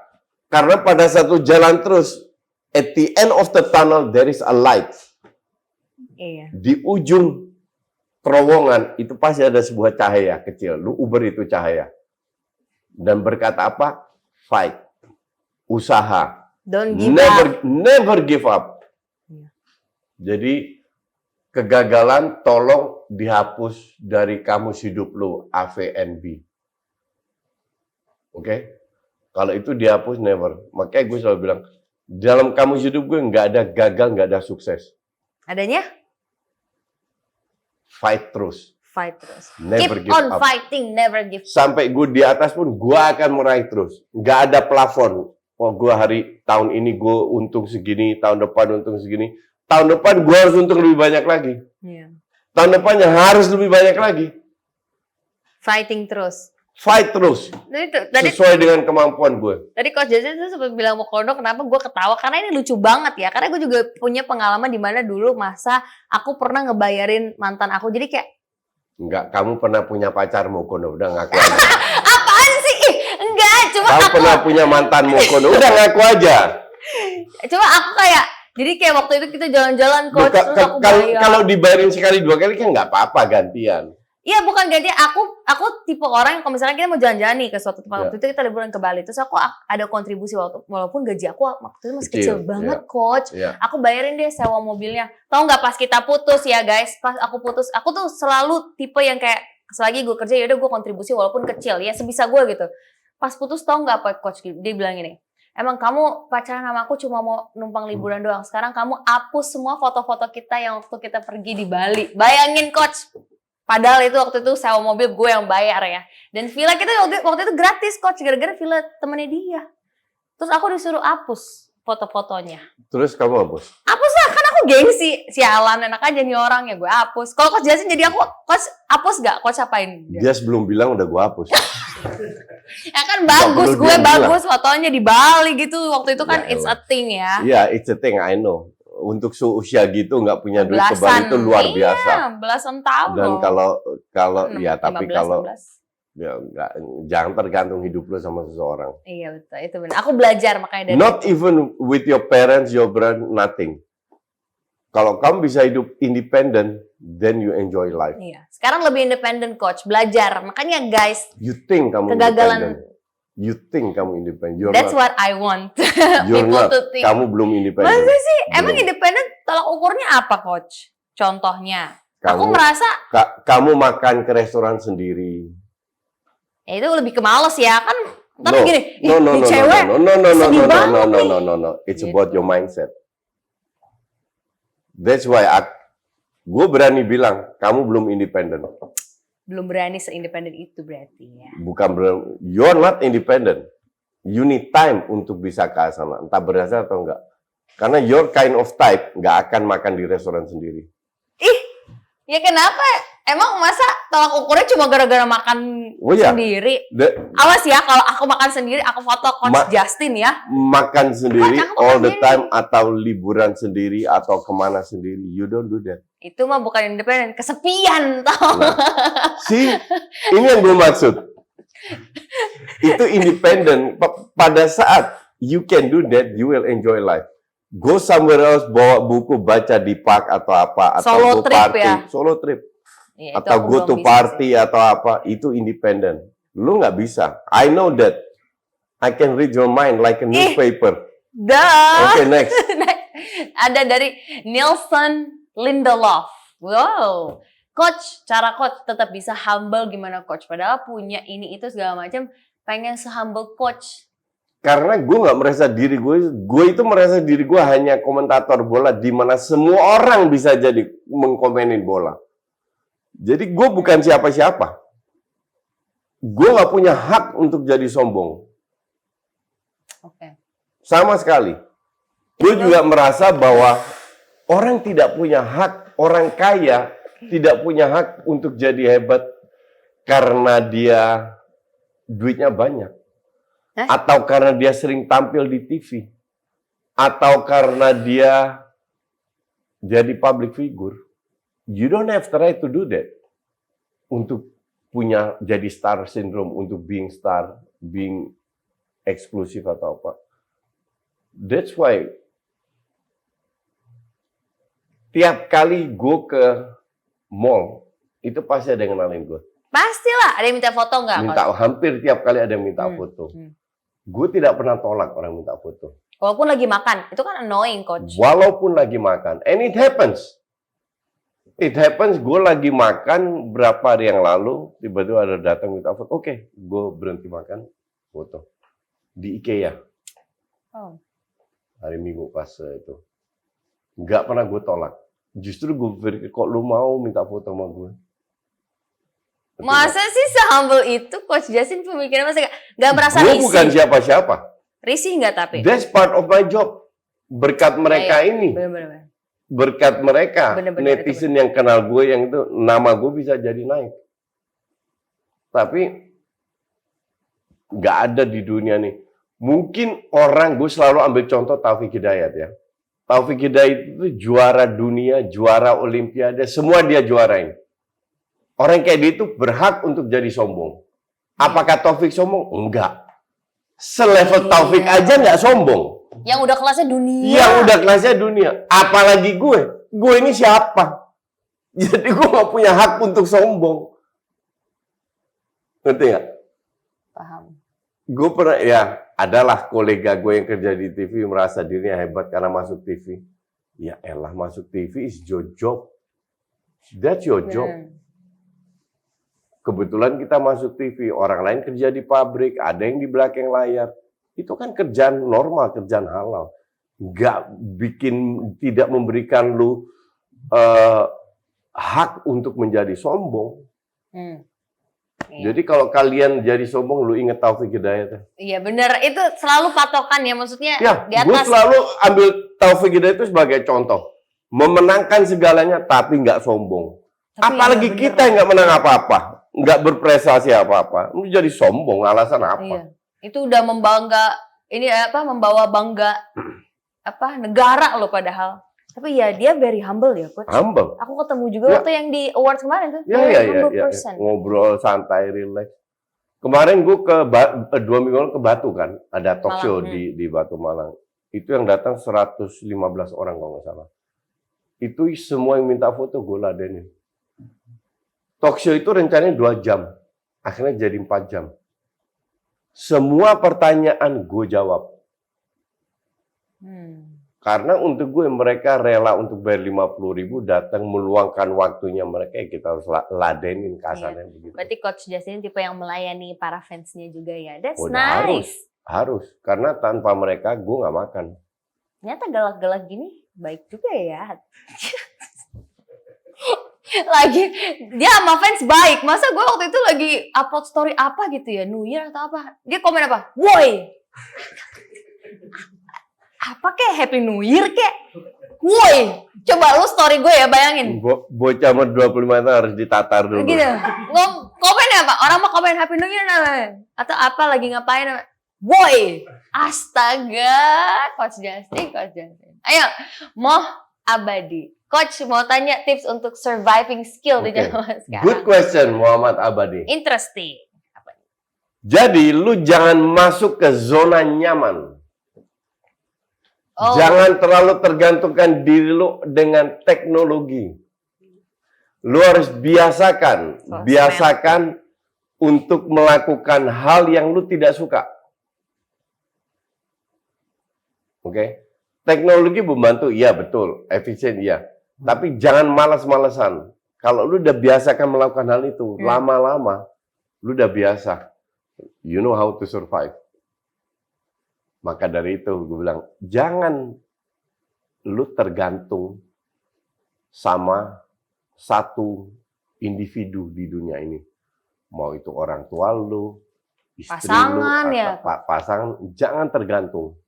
Karena pada satu jalan terus, at the end of the tunnel, there is a light. Iya. Di ujung terowongan itu pasti ada sebuah cahaya kecil. Lu Uber itu cahaya. Dan berkata apa? Fight. Usaha. Don't give up. Never give up. Jadi kegagalan tolong dihapus dari kamus hidup lu, AVNB. Oke? Kalau itu dihapus never. Makanya gue selalu bilang, dalam kamus hidup gue nggak ada gagal, nggak ada sukses. Adanya? Fight terus. Fight terus. Never Keep give on up. fighting, never give up. Sampai gue di atas pun gue akan meraih terus. Nggak ada plafon. Oh, gue tahun ini gue untung segini, tahun depan untung segini. Tahun depan gue harus untung lebih banyak lagi. Yeah. Tahun depannya harus lebih banyak lagi. Fighting terus. Fight terus. Tadi Sesuai dengan kemampuan gue. Tadi Coach Jason tuh sempat bilang mau Kondo, kenapa gue ketawa? Karena ini lucu banget ya. Karena gue juga punya pengalaman di mana dulu masa aku pernah ngebayarin mantan aku. Jadi kayak, Enggak, kamu pernah punya pacar Mokono, udah ngaku aja. apaan sih? Ih, enggak, cuma Kamu aku pernah punya mantan Mokono, udah ngaku aja. kayak, jadi kayak waktu itu kita jalan-jalan Coach, terus aku bayar. Kalau dibayarin sekali dua kali kan nggak apa-apa gantian. Iya, bukan ganti, aku tipe orang yang kalau misalnya kita mau jalan-jalan nih ke suatu tempat, waktu itu kita liburan ke Bali, terus aku ada kontribusi walaupun gaji aku waktu itu masih kecil banget, Coach. Aku bayarin deh sewa mobilnya. Tahu nggak, pas kita putus ya guys, pas aku putus, aku tuh selalu tipe yang kayak selagi gue kerja ya udah gue kontribusi walaupun kecil ya sebisa gue gitu. Pas putus tahu nggak apa Coach, dia bilang gini, emang kamu pacaran sama aku cuma mau numpang liburan doang, sekarang kamu hapus semua foto-foto kita yang waktu kita pergi di Bali. Bayangin Coach. Padahal itu waktu itu sewa mobil gue yang bayar ya. Dan villa kita waktu itu gratis Coach, gara-gara villa temennya dia. Terus aku disuruh hapus foto-fotonya. Terus kamu hapus? Hapus lah, kan aku gengsi. Sialan, enak aja nih orang ya gue hapus. Kalau Coach jelasin jadi aku, Coach hapus gak? Coach apain? Dia sebelum bilang udah gue hapus. Ya kan bagus, gue bagus fotonya di Bali gitu. Waktu itu kan it's a thing ya. Iya, it's a thing, I know. Untuk seusia gitu nggak punya duit ke Bali itu luar biasa. Iya, belasan tahun. Dan kalau ya 15, tapi kalau 16. ya jangan tergantung hidup lo sama seseorang. Iya betul, itu benar. Aku belajar makanya dari Not even with your parents, your brand, nothing. Kalau kamu bisa hidup independent, then you enjoy life. Iya. Sekarang lebih independen Coach, belajar. Makanya guys, You think kamu kegagalan independent. You think kamu independent. You're that's not. what I want. You're People not. to think. Kamu belum independen. Masa sih? Emang Belum. independen tolak ukurnya apa Coach? Contohnya. Aku Kamu, merasa kamu makan ke restoran sendiri. ya itu lebih ke males ya kan. Ntar No, gini, no, no, nih no, cewek no, no, no, no, sedih no, no, banget no, no, nih. no, no. It's Gitu. about your mindset. That's why gue berani bilang kamu belum independen. Belum berani seindependen itu berarti ya. Bukan you're not independent. You need time untuk bisa ke sana, entah berhasil atau enggak. Karena your kind of type nggak akan makan di restoran sendiri. Ih, ya kenapa? Emang masa tolak ukurnya cuma gara-gara makan Oh iya. sendiri? Awas ya, kalau aku makan sendiri, aku foto Coach Justin ya. Makan sendiri Coach, aku all makan the sendiri. time atau liburan sendiri atau kemana sendiri. You don't do that. Itu mah bukan independen, kesepian tau. Nah, see, ini yang gue maksud. Itu independen. Pada saat you can do that, you will enjoy life. Go somewhere else, bawa buku, baca di park atau apa, atau Solo go trip party, ya? solo trip, Ya, itu atau aku go belum to bisa party sih. atau apa, itu independen. Lu nggak bisa. I know that. I can read your mind like a newspaper. Dah. Okay, next. Ada dari Nielsen Lindelof. Wow. Coach, cara Coach tetap bisa humble gimana Coach? Padahal punya ini itu segala macam, pengen se-humble Coach. Karena gue nggak merasa diri gue itu merasa diri gue hanya komentator bola di mana semua orang bisa jadi mengkomenin bola. Jadi gue bukan siapa-siapa. Gue nggak punya hak untuk jadi sombong. Oke. Sama sekali. Gue juga merasa bahwa orang tidak punya hak, orang kaya tidak punya hak untuk jadi hebat karena dia duitnya banyak. Atau karena dia sering tampil di TV. Atau karena dia jadi public figure. You don't have the right to do that. Untuk punya jadi star syndrome, untuk being star, being eksklusif atau apa. That's why tiap kali gue ke mall, itu pasti ada yang kenalin gue. Pastilah, ada yang minta foto nggak? Hampir tiap kali ada yang minta foto. Gue tidak pernah tolak orang minta foto. Walaupun lagi makan, itu kan annoying, Coach. Walaupun lagi makan, and it happens. It happens, gue lagi makan berapa hari yang lalu, tiba-tiba ada datang minta foto. Oke, gue berhenti makan, foto. Di IKEA. Oh. Hari Minggu pas itu. Nggak pernah gue tolak. Justru gue pikir, kok lu mau minta foto sama gue? Masa sih se-humble itu Coach Justin pemikiran masa nggak merasa gue risih? bukan siapa-siapa. Risih nggak tapi? That's part of my job. Berkat mereka ini. Bener-bener. Berkat mereka, netizen yang kenal gue yang itu, nama gue bisa jadi naik. Tapi nggak ada di dunia nih. Mungkin orang, gue selalu ambil contoh Taufik Hidayat ya. Taufik Hidayat itu juara dunia, juara olimpiade, semua dia juarain. Orang kayak dia itu berhak untuk jadi sombong. Apakah Taufik sombong? Enggak. Selevel Taufik aja nggak sombong. Yang udah kelasnya dunia. Yang udah kelasnya dunia. Apalagi gue. Gue ini siapa? Jadi gue nggak punya hak untuk sombong. Ngerti nggak? Paham. Gue pernah, ya adalah kolega gue yang kerja di TV merasa dirinya hebat karena masuk TV. Ya elah, masuk TV is your job. That's your job. Kebetulan kita masuk TV, orang lain kerja di pabrik, ada yang di belakang layar. Itu kan kerjaan normal, kerjaan halal. Nggak tidak memberikan lu hak untuk menjadi sombong. Jadi kalau kalian jadi sombong, lu inget Taufik Hidayat. Iya benar, itu selalu patokan ya, maksudnya ya, di atas. Gue selalu ambil Taufik Hidayat itu sebagai contoh. Memenangkan segalanya, tapi nggak sombong. Tapi apalagi ya, kita nggak menang apa-apa, nggak berprestasi apa-apa, lu jadi sombong, alasan apa? Iya. Itu udah membawa bangga negara lo padahal. Tapi ya dia very humble ya, Coach. Humble. Aku ketemu juga waktu yang di awards kemarin tuh. Iya. Ngobrol santai, relax. Kemarin gue ke 2 minggu lalu ke Batu kan, ada talk show di Batu Malang. Itu yang datang 115 orang kalau nggak salah. Itu semua yang minta foto gue ladenin. Talk show itu rencananya 2 jam. Akhirnya jadi 4 jam. Semua pertanyaan gue jawab. Karena untuk gue, mereka rela untuk bayar 50.000 datang meluangkan waktunya mereka, kita harus ladenin kasarnya begitu. Berarti Coach Justin tipe yang melayani para fansnya juga ya. That's nice. Harus. Karena tanpa mereka gue nggak makan. Ternyata galak-galak gini baik juga ya. Lagi dia sama fans baik. Masa gue waktu itu lagi upload story apa gitu ya, New Year atau apa, dia komen apa? Woi, apa kek Happy New Year kek? Woi, coba lu story gue ya, bayangin. Bocah umur 25 tahun harus ditatar dulu. Gitu. Komen apa? Orang mau komen Happy New Year atau apa lagi ngapain? Woi, astaga, Coach Justin. Ayo, Moh Abadi. Coach mau tanya tips untuk surviving skill di zaman sekarang. Good question, Muhammad Abadi. Interesting. Jadi, lu jangan masuk ke zona nyaman. Jangan terlalu tergantungkan diri lu dengan teknologi. Lu harus biasakan untuk melakukan hal yang lu tidak suka. Oke? Teknologi membantu, iya betul, efisien, iya. Tapi jangan malas-malesan. Kalau lu udah biasakan melakukan hal itu, lama-lama lu udah biasa. You know how to survive. Maka dari itu gue bilang, jangan lu tergantung sama satu individu di dunia ini. Mau itu orang tua lu, istri pasangan lu, ya. Pasangan, jangan tergantung.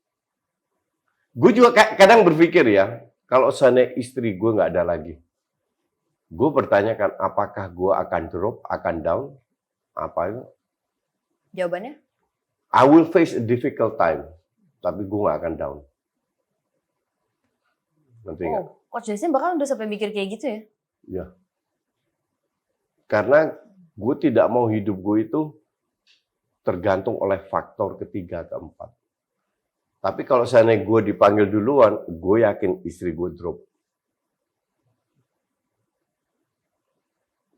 Gue juga kadang berpikir ya, kalau seandainya istri gue nggak ada lagi, gue bertanyakan apakah gue akan drop, akan down, apa itu? Jawabannya? I will face a difficult time, tapi gue nggak akan down. Nanti nggak? Coach Justin bahkan udah sampai mikir kayak gitu ya? Ya. Karena gue tidak mau hidup gue itu tergantung oleh faktor ketiga atau 4. Tapi kalau seandainya gue dipanggil duluan, gue yakin istri gue drop.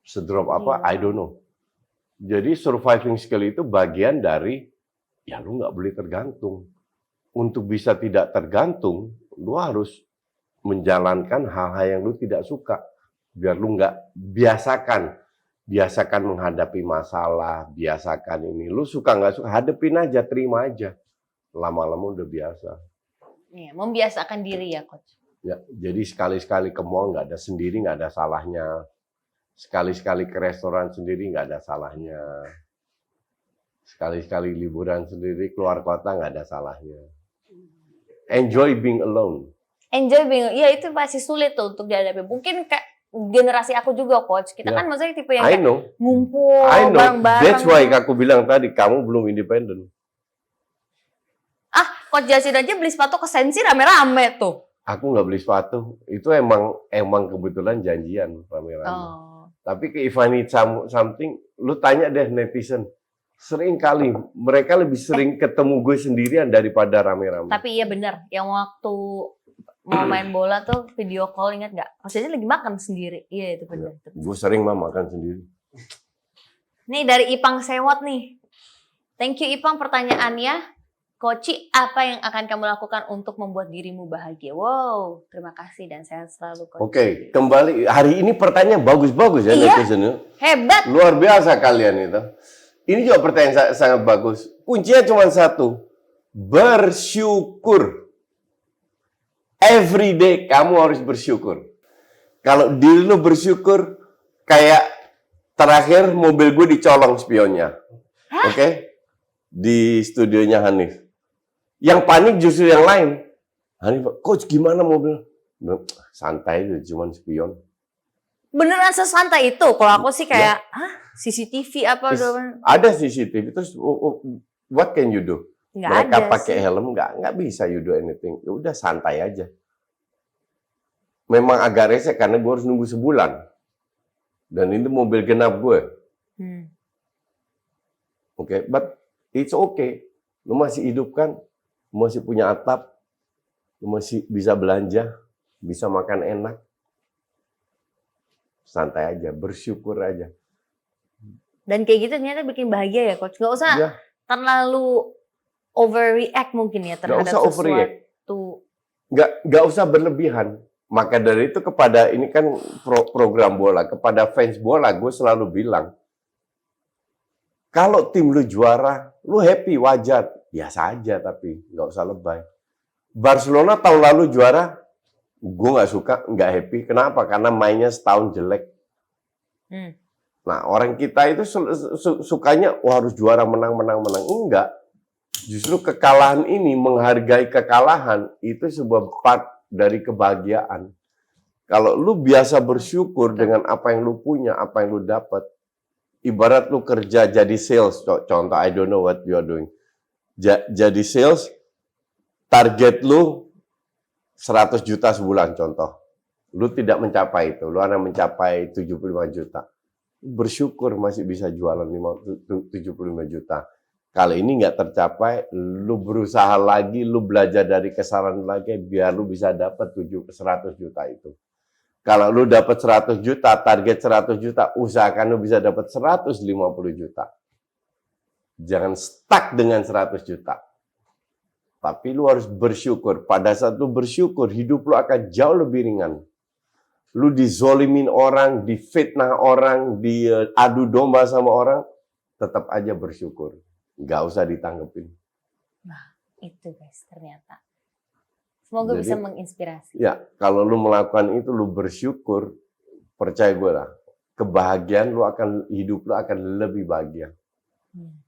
Sedrop apa? Iya. I don't know. Jadi surviving skill itu bagian dari, ya lu nggak boleh tergantung. Untuk bisa tidak tergantung, lu harus menjalankan hal-hal yang lu tidak suka. Biar lu nggak biasakan menghadapi masalah, biasakan ini. Lu suka nggak suka, hadepin aja, terima aja. Lama-lama udah biasa. Iya, membiasakan diri ya, Coach. Ya, jadi sekali-sekali ke mall nggak ada sendiri, nggak ada salahnya. Sekali-sekali ke restoran sendiri nggak ada salahnya. Sekali-sekali liburan sendiri keluar kota nggak ada salahnya. Enjoy being alone. Enjoy being, ya itu masih sulit tuh untuk dihadapi. Mungkin kayak generasi aku juga, Coach. Kita kan maksudnya tipe yang I kayak know. ngumpul I know. bareng-bareng. That's why aku bilang tadi kamu belum independen. Coach Jasin aja beli sepatu ke Sensi rame-rame tuh. Aku nggak beli sepatu. Itu emang kebetulan janjian rame-rame. Oh. Tapi ke if I need something, lu tanya deh netizen. Sering kali mereka lebih sering ketemu gue sendirian daripada rame-rame. Tapi iya benar, yang waktu mau main bola tuh video call, ingat nggak? Maksudnya lagi makan sendiri. Iya itu benar. Gue sering makan sendiri. Nih dari Ipang Sewot nih. Thank you Ipang, pertanyaannya. Koci, apa yang akan kamu lakukan untuk membuat dirimu bahagia? Wow, terima kasih dan sehat selalu, Koci. Oke, kembali. Hari ini pertanyaan bagus-bagus ya, iya, netizen. Hebat. Luar biasa kalian itu. Ini juga pertanyaan sangat bagus. Kuncinya cuma satu. Bersyukur. Every day kamu harus bersyukur. Kalau diri lu bersyukur, kayak terakhir mobil gue dicolong spionnya. Oke? Di studionya Hanif. Yang panik justru yang lain. Hanif, Coach gimana mobil? Santai itu, cuma spion. Beneran sesantai itu? Kalau aku sih kayak, CCTV apa? Ada CCTV, terus what can you do? Nggak Mereka ada pakai sih. helm, nggak bisa you do anything. Ya udah santai aja. Memang agak resek karena gue harus nunggu sebulan. Dan itu mobil genap gue. Oke, but it's okay. Lu masih hidup kan? Lu masih punya atap. Lu masih bisa belanja. Bisa makan enak. Santai aja, bersyukur aja. Dan kayak gitu ternyata bikin bahagia ya, Coach. Gak usah terlalu overreact mungkin ya terhadap sesuatu. Nggak usah berlebihan. Maka dari itu kepada, ini kan program bola, kepada fans bola gue selalu bilang, kalau tim lu juara, lu happy, wajar. Biasa aja tapi, nggak usah lebay. Barcelona tahun lalu juara, gue nggak suka, nggak happy. Kenapa? Karena mainnya setahun jelek. Nah, orang kita itu sukanya, harus juara, menang. Enggak. Justru kekalahan ini, menghargai kekalahan, itu sebuah part dari kebahagiaan. Kalau lu biasa bersyukur dengan apa yang lu punya, apa yang lu dapat, ibarat lu kerja jadi sales, contoh, I don't know what you are doing. Jadi sales, target lu 100 juta sebulan, contoh. Lu tidak mencapai itu, lu hanya mencapai 75 juta. Bersyukur masih bisa jualan 75 juta. Kali ini nggak tercapai, lu berusaha lagi, lu belajar dari kesalahan lagi, biar lu bisa dapat 100 juta itu. Kalau lu dapat 100 juta, target 100 juta, usahakan lu bisa dapat 150 juta. Jangan stuck dengan 100 juta. Tapi lu harus bersyukur. Pada saat lu bersyukur, hidup lu akan jauh lebih ringan. Lu dizolimin orang, difitnah orang, diadu domba sama orang, tetap aja bersyukur. Nggak usah ditanggepin. Nah, itu guys ternyata. Semoga bisa menginspirasi. Ya, kalau lu melakukan itu, lu bersyukur, percaya gue lah, kebahagiaan lu akan, hidup lu akan lebih bahagia.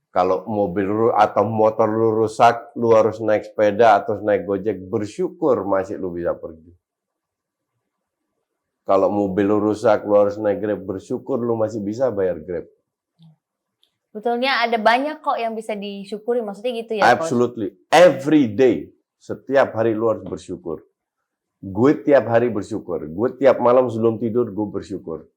Kalau mobil lu atau motor lu rusak, lu harus naik sepeda atau naik gojek, bersyukur masih lu bisa pergi. Kalau mobil lu rusak, lu harus naik Grab, bersyukur lu masih bisa bayar Grab. Betulnya ada banyak kok yang bisa disyukuri, maksudnya gitu ya, Coach? Absolutely. Every day. Setiap hari lu harus bersyukur. Gue tiap hari bersyukur. Gue tiap malam sebelum tidur, gue bersyukur.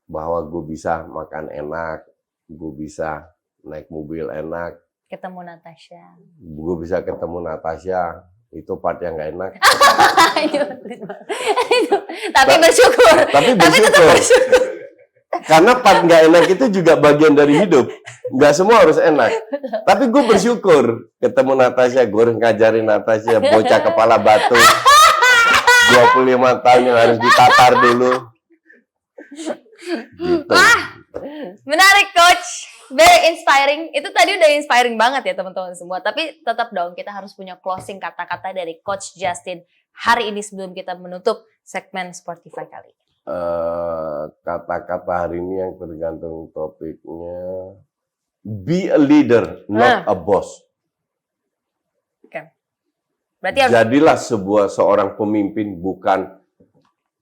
Bahwa gue bisa makan enak. Gue bisa naik mobil enak. Ketemu Natasha. Gue bisa ketemu Natasha. Itu part yang nggak enak. Tapi bersyukur. Tapi tetap bersyukur. Karena part nggak enak itu juga bagian dari hidup. Nggak semua harus enak. Tapi gue bersyukur ketemu Natasha, gue ngajarin Natasha, bocah kepala batu. 25 tahun yang harus ditatar dulu. Gitu. Wah, menarik coach, very inspiring. Itu tadi udah inspiring banget ya teman-teman semua. Tapi tetap dong kita harus punya closing kata-kata dari Coach Justin hari ini sebelum kita menutup segmen Sportify kali ini. Kata-kata hari ini yang tergantung topiknya. Be a leader, not a boss. Oke. Berarti harus... Jadilah seorang pemimpin, bukan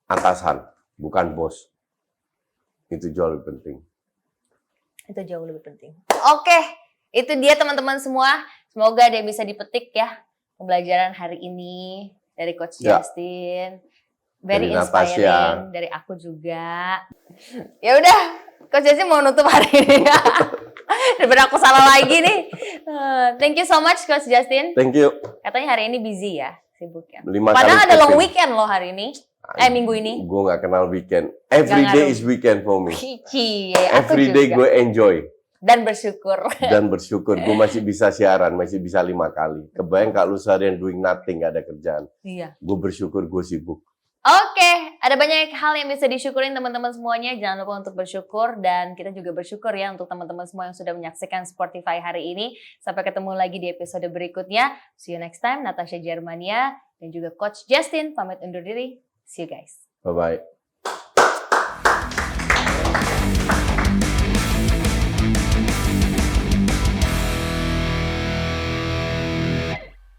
atasan, bukan bos. Itu jauh lebih penting. Itu jauh lebih penting. Oke, itu dia teman-teman semua. Semoga ada yang bisa dipetik ya pembelajaran hari ini dari Coach Justin. Very dari inspiring. Natasha. Dari aku juga. Ya udah, Coach Justin mau nutup hari ini. Daripada aku salah lagi nih. Thank you so much Coach Justin. Thank you. Katanya hari ini busy ya, sibuk ya. 5 Padahal kali ada long syuting. weekend loh hari ini. Minggu ini. Gue gak kenal weekend. Every day is weekend for me. Every day gue enjoy. Dan bersyukur. Dan bersyukur. Gue masih bisa siaran, masih bisa 5 kali. Kebayang kalau lu seharian doing nothing, gak ada kerjaan. Iya. Gue bersyukur, gue sibuk. Oke, ada banyak hal yang bisa disyukurin teman-teman semuanya. Jangan lupa untuk bersyukur. Dan kita juga bersyukur ya untuk teman-teman semua yang sudah menyaksikan Sportify hari ini. Sampai ketemu lagi di episode berikutnya. See you next time. Natasha Germania dan juga Coach Justin pamit undur diri. See you guys. Bye-bye.